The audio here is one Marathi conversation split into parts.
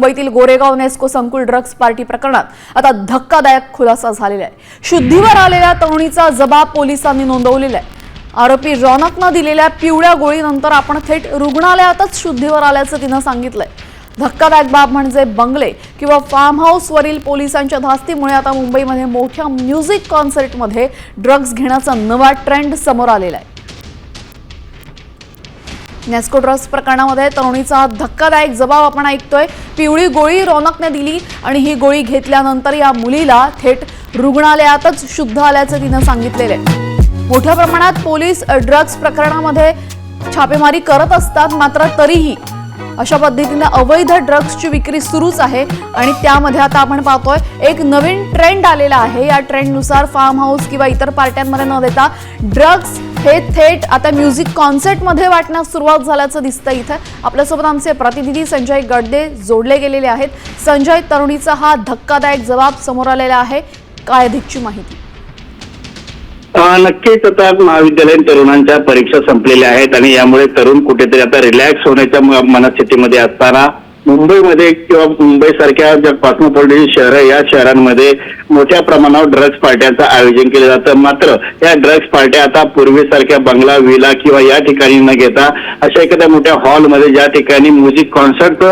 मुंबईतील गोरेगाव नेस्को संकुल ड्रग्ज पार्टी प्रकरणात आता धक्कादायक खुलासा झालेला आहे। शुद्धीवर आलेल्या तरुणीचा जबाब पोलिसांनी नोंदवलेला आहे। आरोपी रौनकनं दिलेल्या पिवळ्या गोळीनंतर आपण थेट रुग्णालयातच शुद्धीवर आल्याचं तिनं सांगितलंय। धक्कादायक बाब म्हणजे बंगले किंवा फार्म हाऊस वरील पोलिसांच्या धास्तीमुळे आता मुंबईमध्ये मोठ्या म्युझिक कॉन्सर्टमध्ये ड्रग्ज घेण्याचा नवा ट्रेंड समोर आलेला आहे। नेस्को ड्रग्ज प्रकरणामध्ये तरुणीचा धक्कादायक जबाब आपण ऐकतोय। पिवळी गोळी रौनकने दिली आणि ही गोळी घेतल्यानंतर या मुलीला थेट रुग्णालयातच शुद्ध आल्याचं तिनं सांगितलेलं आहे। मोठ्या प्रमाणात पोलीस ड्रग्ज प्रकरणामध्ये छापेमारी करत असतात, मात्र तरीही अशा पद्धतीने अवैध ड्रग्जची विक्री सुरूच आहे आणि त्यामध्ये आता आपण पाहतोय एक नवीन ट्रेंड आलेला आहे। या ट्रेंडनुसार फार्म हाऊस किंवा इतर पार्ट्यांमध्ये न देता ड्रग्ज हे थेट आता म्युझिक कॉन्सर्टमध्ये वाटण्यास सुरुवात झाल्याचं दिसतंय। इथे आपल्यासोबत आमचे प्रतिनिधी संजय गडदे जोडले गेलेले आहेत। संजय, तरुणीचा हा धक्कादायक जबाब समोर आलेला आहे, काय अधिकची माहिती? नक्कीच आता महाविद्यालयीन तरुणांच्या परीक्षा संपलेल्या आहेत आणि यामुळे तरुण कुठेतरी आता रिलॅक्स होण्याच्या मनस्थितीमध्ये असताना मुंबईमध्ये किंवा मुंबईसारख्या ज्या कॉस्मोपॉलिटन शहर आहे या शहरांमध्ये मोठ्या प्रमाणावर ड्रग्ज पार्ट्यांचं आयोजन केलं जातं। मात्र या ड्रग्ज पार्ट्या आता पूर्वीसारख्या बंगला, विला किंवा या ठिकाणी न घेता अशा एखाद्या मोठ्या हॉलमध्ये ज्या ठिकाणी म्युझिक कॉन्सर्ट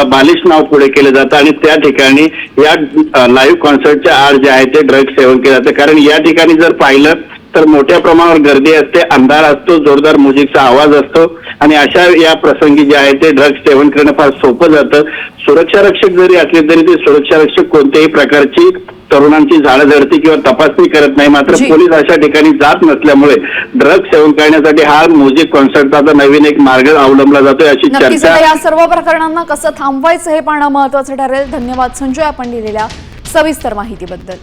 बालिश नाव पुढे केलं जातं आणि त्या ठिकाणी या लाईव्ह कॉन्सर्टच्या आड जे आहे ते ड्रग्ज सेवन केलं जातं। कारण या ठिकाणी जर पाहिलं तर मोठ्या प्रमाणावर गर्दी असते, अंधार असतो, जोरदार म्युझिकचा आवाज असतो आणि अशा या प्रसंगी जे आहे ते ड्रग्ज सेवन करणं फार सोपं जातं। सुरक्षा रक्षक जरी असले तरी ते सुरक्षा रक्षक कोणत्याही प्रकारची तरुणांची झाडाझडती किंवा तपासणी करत नाही। मात्र पोलीस अशा ठिकाणी जात नसल्यामुळे ड्रग्ज सेवन करण्यासाठी हा म्युझिक कॉन्सर्टचा नवीन एक मार्ग अवलंबला जातोय अशी चर्चा। या सर्व प्रकरणांना कसं थांबवायचं हे पाहणं महत्त्वाचं ठरेल। धन्यवाद संजय, आपण दिलेल्या सविस्तर माहितीबद्दल।